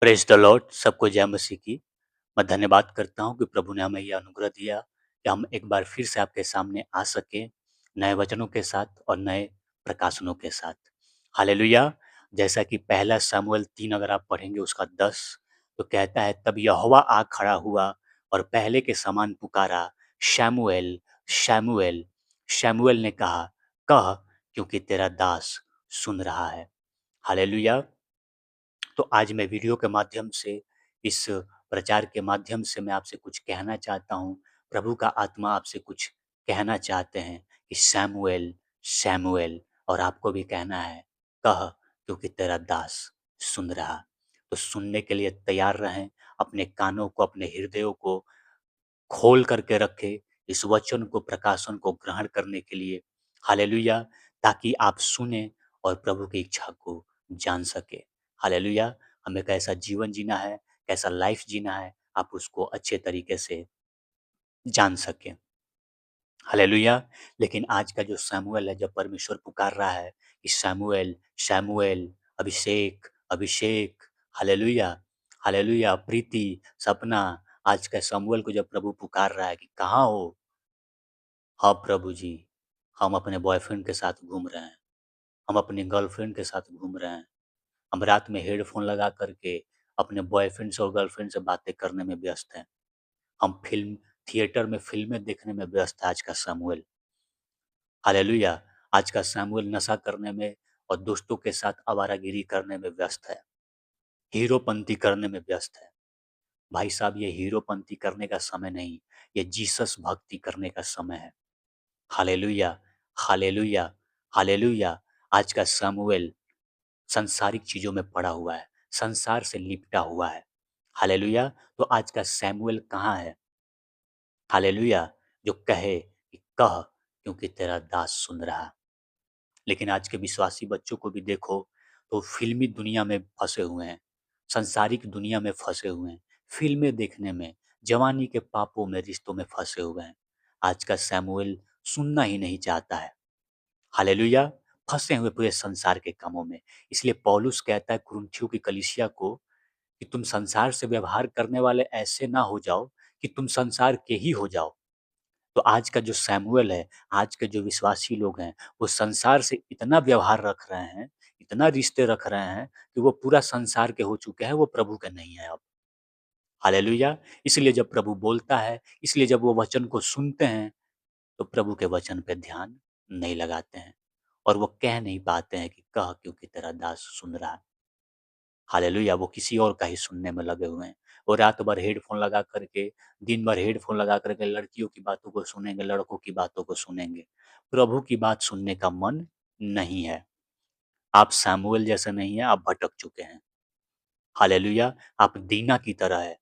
Praise the Lord. सबको जय मसीह की। मैं धन्यवाद करता हूँ कि प्रभु ने हमें यह अनुग्रह दिया कि हम एक बार फिर से आपके सामने आ सकें, नए वचनों के साथ और नए प्रकाशनों के साथ। हालेलुया! जैसा कि पहला शमूएल 3 अगर आप पढ़ेंगे उसका 10 तो कहता है, तब यहोवा आ खड़ा हुआ और पहले के समान पुकारा, शमूएल, शमूएल। शमूएल ने कहा, कह, क्योंकि तेरा दास सुन रहा है। हालेलुया! तो आज मैं वीडियो के माध्यम से, इस प्रचार के माध्यम से मैं आपसे कुछ कहना चाहता हूँ। प्रभु का आत्मा आपसे कुछ कहना चाहते हैं कि शमूएल, शमूएल, और आपको भी कहना है, कह, क्योंकि तेरा दास सुन रहा। तो सुनने के लिए तैयार रहें। अपने कानों को, अपने हृदयों को खोल करके रखे इस वचन को, प्रकाशन को ग्रहण करने के लिए। हालेलुया! ताकि आप सुने और प्रभु की इच्छा को जान सके। हालेलुया! हमें कैसा जीवन जीना है, कैसा लाइफ जीना है, आप उसको अच्छे तरीके से जान सकें। हालेलुया! लेकिन आज का जो शमूएल है, जब परमेश्वर पुकार रहा है कि शमूएल, शमूएल, अभिषेक, अभिषेक, हालेलुया, हालेलुया, प्रीति, सपना, आज का शमूएल को जब प्रभु पुकार रहा है कि कहाँ हो? हाँ प्रभु जी, हम अपने बॉयफ्रेंड के साथ घूम रहे हैं, हम अपनी गर्लफ्रेंड के साथ घूम रहे हैं, हम रात में हेडफ़ोन लगा कर के अपने बॉयफ्रेंड से और गर्लफ्रेंड से बातें करने में व्यस्त हैं। हम फ़िल्म थिएटर में फ़िल्में देखने में व्यस्त है आज का शमूएल। हालेलुया! आज का शमूएल नशा करने में और दोस्तों के साथ आवारागिरी करने में व्यस्त है, हीरोपंती करने में व्यस्त है। भाई साहब, ये हीरोपंती करने का समय नहीं, ये जीसस भक्ति करने का समय है। हालेलुया! हालेलुया! हालेलुया! आज का शमूएल सांसारिक चीज़ों में पड़ा हुआ है, संसार से लिपटा हुआ है। हालेलुया! तो आज का शमूएल कहाँ है? हालेलुया! जो कहे कि कह, क्योंकि तेरा दास सुन रहा। लेकिन आज के विश्वासी बच्चों को भी देखो, तो फ़िल्मी दुनिया में फँसे हुए हैं, सांसारिक दुनिया में फँसे हुए हैं, फ़िल्में देखने में, जवानी के पापों में, रिश्तों में फँसे हुए हैं। आज का शमूएल सुनना ही नहीं चाहता है। हालेलुया! फँसे हुए पूरे संसार के कामों में। इसलिए पौलुस कहता है कुरिन्थियों की कलीसिया को कि तुम संसार से व्यवहार करने वाले ऐसे ना हो जाओ कि तुम संसार के ही हो जाओ। तो आज का जो शमूएल है, आज के जो विश्वासी लोग हैं, वो संसार से इतना व्यवहार रख रहे हैं, इतना रिश्ते रख रहे हैं कि वो पूरा संसार के हो चुके हैं, वो प्रभु के नहीं हैं अब। हालेलुया! इसलिए जब प्रभु बोलता है, इसलिए जब वो वचन को सुनते हैं, तो प्रभु के वचन पे ध्यान नहीं लगाते हैं और वो कह नहीं पाते हैं कि कह, क्योंकि तेरा दास सुन रहा है। हालेलुया! वो किसी और का ही सुनने में लगे हुए हैं। वो रात भर हेडफ़ोन लगा कर के, दिन भर हेडफ़ोन लगा कर के लड़कियों की बातों को सुनेंगे, लड़कों की बातों को सुनेंगे। प्रभु की बात सुनने का मन नहीं है। आप शमूएल जैसे नहीं हैं, आप भटक चुके हैं। हालेलुया! आप दीना की तरह है।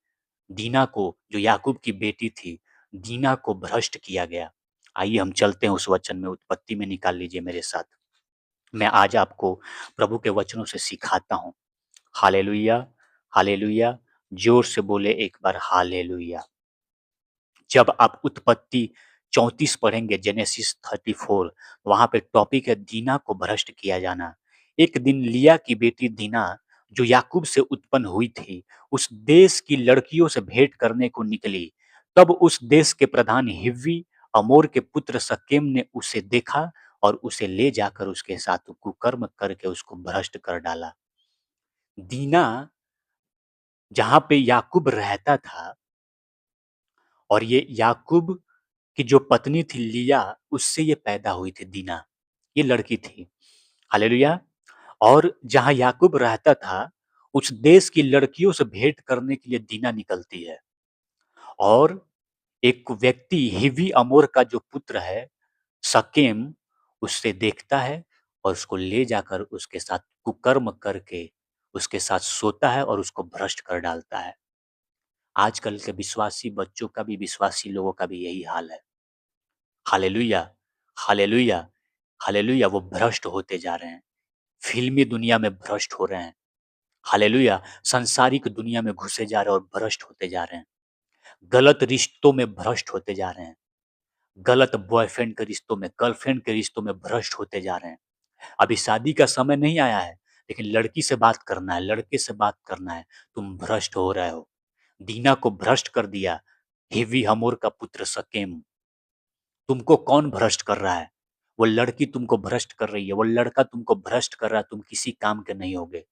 दीना को, जो याकूब की बेटी थी, दीना को भ्रष्ट किया गया। आइए हम चलते हैं उस वचन में, उत्पत्ति में निकाल लीजिए मेरे साथ। मैं आज आपको प्रभु के वचनों से सिखाता हूँ। हालेलुया! हालेलुया! ज़ोर से बोले एक बार हालेलुया! जब आप उत्पत्ति 34 पढ़ेंगे, जेनेसिस 34, वहाँ पे टॉपिक है दीना को भ्रष्ट किया जाना। एक दिन लिया की बेटी दीना, जो याकूब से उत्पन्न हुई थी, उस देश की लड़कियों से भेंट करने को निकली। तब उस देश के प्रधान हिव्वी, अमोर के पुत्र शकेम ने उसे देखा और उसे ले जाकर उसके साथ कुकर्म करके उसको भ्रष्ट कर डाला। दीना जहाँ पे याकूब रहता था, और ये याकूब की जो पत्नी थी लिया, उससे ये पैदा हुई थी दीना, ये लड़की थी। हालेलुया! और जहाँ याकूब रहता था, उस देश की लड़कियों से भेंट करने के लिए दीना निकलती है और एक व्यक्ति हिव्वी अमोर का जो पुत्र है, शकेम, उससे देखता है और उसको ले जाकर उसके साथ कुकर्म करके उसके साथ सोता है और उसको भ्रष्ट कर डालता है। आजकल के विश्वासी बच्चों का भी, विश्वासी लोगों का भी यही हाल है। हालेलुया! हालेलुया! हालेलुया! वो भ्रष्ट होते जा रहे हैं। फ़िल्मी दुनिया में भ्रष्ट हो रहे हैं। हालेलुया! सांसारिक दुनिया में घुसे जा रहे हैं और भ्रष्ट होते जा रहे हैं। गलत रिश्तों में भ्रष्ट होते जा रहे हैं। गलत बॉयफ्रेंड के रिश्तों में, गर्लफ्रेंड के रिश्तों में भ्रष्ट होते जा रहे हैं। अभी शादी का समय नहीं आया है, लेकिन लड़की से बात करना है, लड़के से बात करना है, तुम भ्रष्ट हो रहे हो। दीना को भ्रष्ट कर दिया, हेवी हमोर का पुत्र शकेम। तुमको कौन भ्रष्ट कर रहा है? वो लड़की तुमको भ्रष्ट कर रही है, वो लड़का तुमको भ्रष्ट कर रहा है, तुम किसी काम के नहीं होगे।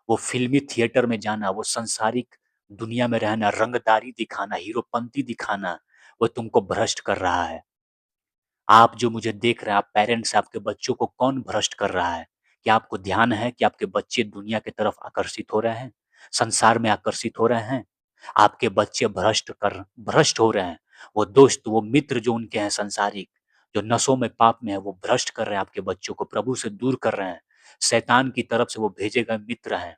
वो फ़िल्मी थिएटर में जाना, वो सांसारिक दुनिया में रहना, रंगदारी दिखाना, हीरोपंती दिखाना, वो तुमको भ्रष्ट कर रहा है। आप जो मुझे देख रहे हैं, आप पेरेंट्स, आपके बच्चों को कौन भ्रष्ट कर रहा है? क्या आपको ध्यान है कि आपके बच्चे दुनिया की तरफ आकर्षित हो रहे हैं? संसार में आकर्षित हो रहे हैं? आपके बच्चे भ्रष्ट हो रहे हैं। वो दोस्त, वो मित्र जो उनके हैं सांसारिक, जो नशों में, पाप में है, वो भ्रष्ट कर रहे हैं आपके बच्चों को, प्रभु से दूर कर रहे हैं। शैतान की तरफ से वो भेजे गए मित्र हैं।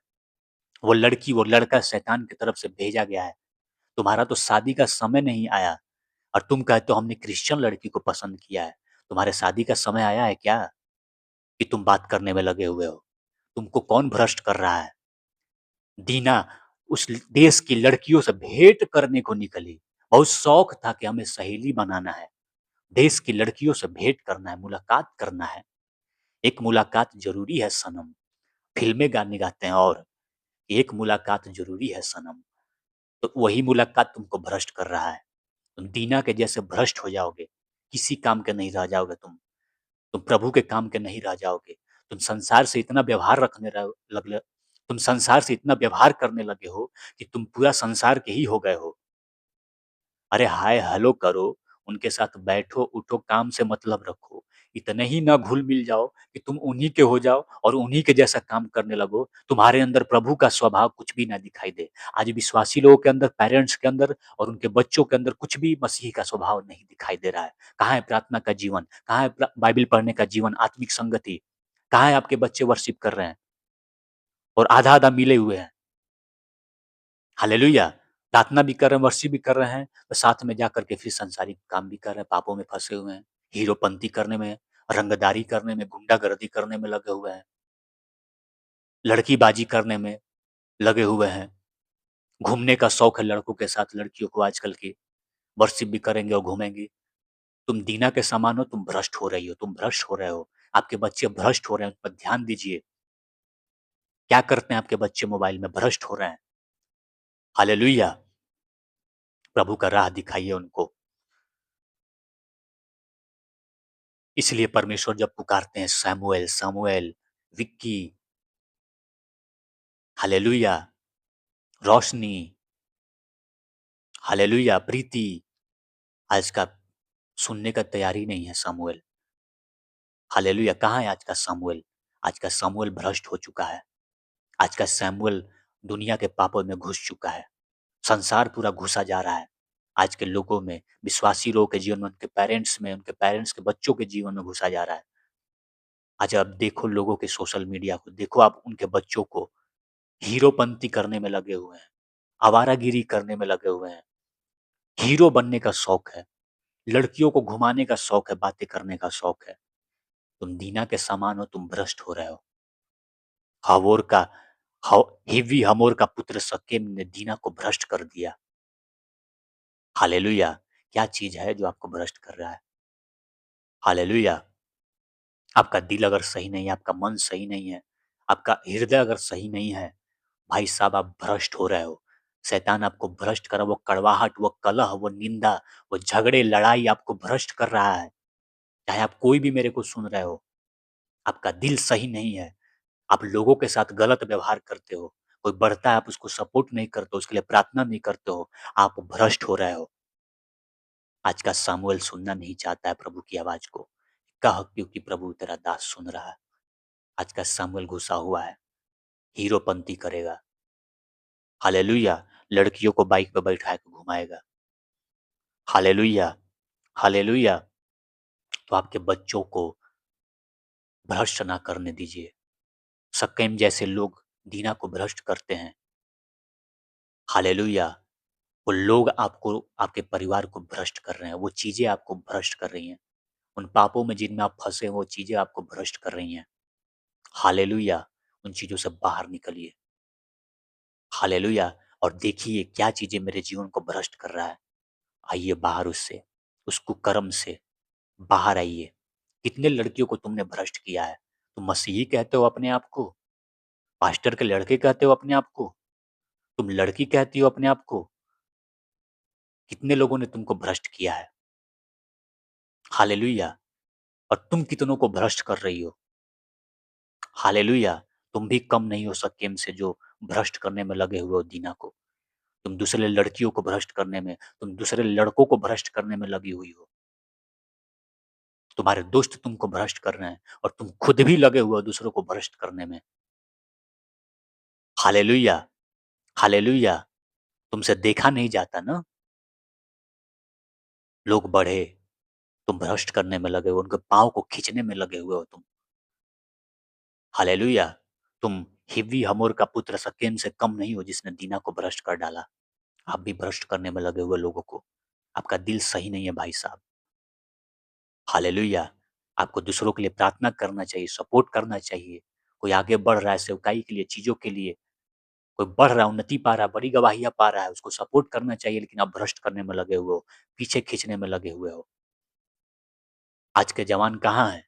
वो लड़की, वो लड़का शैतान की तरफ से भेजा गया है। तुम्हारा तो शादी का समय नहीं आया और तुम कहते हो हमने क्रिश्चियन लड़की को पसंद किया है। तुम्हारे शादी का समय आया है क्या कि तुम बात करने में लगे हुए हो? तुमको कौन भ्रष्ट कर रहा है? दीना उस देश की लड़कियों से भेंट करने को निकली। बहुत शौक था कि हमें सहेली बनाना है, देश की लड़कियों से भेंट करना है, मुलाकात करना है। एक मुलाकात ज़रूरी है सनम। फ़िल्में गाने गाते हैं और एक मुलाकात ज़रूरी है सनम। तो वही मुलाकात तुमको भ्रष्ट कर रहा है। तुम दीना के जैसे भ्रष्ट हो जाओगे, किसी काम के नहीं रह जाओगे तुम। तुम प्रभु के काम के नहीं रह जाओगे। तुम संसार से इतना व्यवहार रखने लग तुम संसार से इतना व्यवहार करने लगे हो कि तुम पूरा संसार के ही हो गए हो। अरे हाय हेलो करो, उनके साथ बैठो उठो, काम से मतलब रखो। इतने ही ना घुल मिल जाओ कि तुम उन्हीं के हो जाओ और उन्हीं के जैसा काम करने लगो, तुम्हारे अंदर प्रभु का स्वभाव कुछ भी ना दिखाई दे। आज विश्वासी लोगों के अंदर, पेरेंट्स के अंदर और उनके बच्चों के अंदर कुछ भी मसीह का स्वभाव नहीं दिखाई दे रहा है। कहाँ है प्रार्थना का जीवन? कहाँ है बाइबिल पढ़ने का जीवन, आत्मिक संगति? कहाँ है आपके बच्चे वर्शिप कर रहे हैं और आधा आधा मिले हुए हैं? हालेलुया! प्रार्थना भी कर रहे हैं, वर्शिप भी कर रहे हैं, तो साथ में जाकर के फिर सांसारिक काम भी कर रहे हैं, पापों में फँसे हुए हैं, हीरोपंती करने में, रंगदारी करने में, गुंडागर्दी करने में लगे हुए हैं, लड़कीबाजी करने में लगे हुए हैं। घूमने का शौक है लड़कों के साथ, लड़कियों को आजकल की, वर्शिप भी करेंगे और घूमेंगी। तुम दीना के समान हो, तुम भ्रष्ट हो रही हो, तुम भ्रष्ट हो रहे हो। आपके बच्चे भ्रष्ट हो रहे हैं, उन पर ध्यान दीजिए। क्या करते हैं आपके बच्चे मोबाइल में? भ्रष्ट हो रहे हैं। हालेलुया! प्रभु का राह दिखाइए उनको। इसलिए परमेश्वर जब पुकारते हैं शमूएल, शमूएल, विक्की, हालेलुया, रोशनी, हालेलुया, प्रीति, आज का सुनने का तैयार ही नहीं है शमूएल। हालेलुया, कहाँ है आज का शमूएल? आज का शमूएल भ्रष्ट हो चुका है। आज का शमूएल दुनिया के पापों में घुस चुका है। संसार पूरा घुसा जा रहा है। आज के लोगों में, विश्वासी लोगों के जीवन में, उनके पेरेंट्स में, उनके पेरेंट्स के बच्चों के जीवन में घुसा जा रहा है। आज आप देखो लोगों के सोशल मीडिया को, देखो आप उनके बच्चों को, हीरोपंती करने में लगे हुए हैं, आवारागिरी करने में लगे हुए हैं, हीरो बनने का शौक है, लड़कियों को घुमाने का शौक है, बातें करने का शौक है। तुम दीना के समान हो, तुम भ्रष्ट हो रहे हो। हवोर का हिव्वी हमोर का पुत्र शकेम ने दीना को भ्रष्ट कर दिया। हालेलुया! क्या चीज़ है जो आपको भ्रष्ट कर रहा है? हालेलुया! आपका दिल अगर सही नहीं है, आपका मन सही नहीं है, आपका हृदय अगर सही नहीं है, भाई साहब आप भ्रष्ट हो रहे हो। शैतान आपको भ्रष्ट कर रहा है, वो कड़वाहट, वो कलह, वो निंदा, वो झगड़े, लड़ाई आपको भ्रष्ट कर रहा है। चाहे आप कोई भी मेरे को सुन रहे हो, आपका दिल सही नहीं है। आप लोगों के साथ गलत व्यवहार करते हो। कोई बढ़ता है आप उसको सपोर्ट नहीं करते हो, उसके लिए प्रार्थना नहीं करते हो। आप भ्रष्ट हो रहे हो। आज का सामुएल सुनना नहीं चाहता है प्रभु की आवाज़ को। कह क्योंकि प्रभु तेरा दास सुन रहा है। आज का सामुएल घुसा हुआ है, हीरोपंती करेगा। हालेलुया! लड़कियों को बाइक पे बैठा के घुमाएगा। हालेलुया! हालेलुया! तो आपके बच्चों को भ्रष्ट ना करने दीजिए। शक्कैम जैसे लोग दीना को भ्रष्ट करते हैं। हालेलुया! वो लोग आपको, आपके परिवार को भ्रष्ट कर रहे हैं, वो चीज़ें आपको भ्रष्ट कर रही हैं। उन पापों में जिनमें आप फँसे हैं, वो चीज़ें आपको भ्रष्ट कर रही हैं। हालेलुया! उन चीज़ों से बाहर निकलिए। हालेलुया! और देखिए क्या चीज़ें मेरे जीवन को भ्रष्ट कर रहा है। आइए बाहर उससे, उस कुकर्म से बाहर आइए। कितने लड़कियों को तुमने भ्रष्ट किया है? तुम मसीही कहते हो अपने आप को? पास्टर के लड़के कहते हो अपने आप को? तुम लड़की कहती हो अपने आप को? कितने लोगों ने तुमको भ्रष्ट किया है। हालेलुया! और तुम कितनों को भ्रष्ट कर रही हो। हालेलुया! तुम भी कम नहीं हो शकेम से जो भ्रष्ट करने में लगे हुए हो दीना को। तुम दूसरे लड़कियों को भ्रष्ट करने में, तुम दूसरे लड़कों को भ्रष्ट करने में लगी हुई हो। तुम्हारे दोस्त तुमको भ्रष्ट कर रहे हैं और तुम खुद भी लगे हुए हो दूसरों को भ्रष्ट करने में। हालेलुया! हालेलुया! तुमसे देखा नहीं जाता ना, लोग बढ़े, तुम भ्रष्ट करने में लगे हो, उनके पाँव को खींचने में लगे हुए हो तुम। हालेलुया! तुम हिव्वी हमोर का पुत्र शकेम से कम नहीं हो जिसने दीना को भ्रष्ट कर डाला। आप भी भ्रष्ट करने में लगे हुए लोगों को। आपका दिल सही नहीं है भाई साहब। हालेलुया! आपको दूसरों के लिए प्रार्थना करना चाहिए, सपोर्ट करना चाहिए। कोई आगे बढ़ रहा है सेवकाई के लिए, चीज़ों के लिए, कोई बढ़ रहा है, उन्नति पा रहा है, बड़ी गवाहियाँ पा रहा है, उसको सपोर्ट करना चाहिए, लेकिन आप भ्रष्ट करने में लगे हुए हो, पीछे खींचने में लगे हुए हो। आज के जवान कहाँ हैं?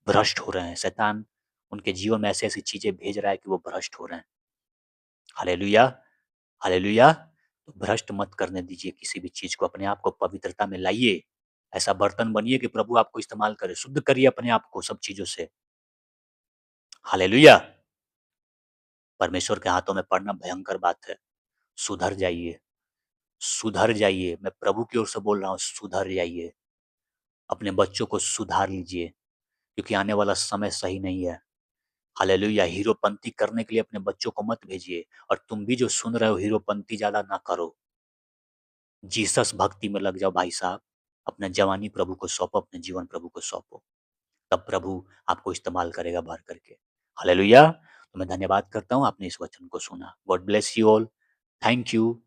भ्रष्ट हो रहे हैं। शैतान उनके जीवन में ऐसी-ऐसी चीज़ें भेज रहा है कि वो भ्रष्ट हो रहे हैं। हालेलुया! हालेलुया! तो भ्रष्ट मत करने दीजिए किसी भी चीज़ को, अपने आप को पवित्रता में लाइए। ऐसा बर्तन बनिए कि प्रभु आपको इस्तेमाल करे, शुद्ध करिए अपने आप को सब चीज़ों से। हालेलुया! परमेश्वर के हाथों में पड़ना भयंकर बात है। सुधर जाइए, सुधर जाइए। मैं प्रभु की ओर से बोल रहा हूँ, सुधर जाइए। अपने बच्चों को सुधार लीजिए, क्योंकि आने वाला समय सही नहीं है। हालेलुया! हीरोपंती करने के लिए अपने बच्चों को मत भेजिए, और तुम भी जो सुन रहे हो हीरोपंती ज़्यादा ना करो। जीसस भक्ति में लग जाओ भाई साहब। अपना जवानी प्रभु को सौंपो, अपने जीवन प्रभु को सौंपो। तब प्रभु आपको इस्तेमाल करेगा भर करके। हालेलुया! तो मैं धन्यवाद करता हूँ आपने इस वचन को सुना। God bless you all. Thank you.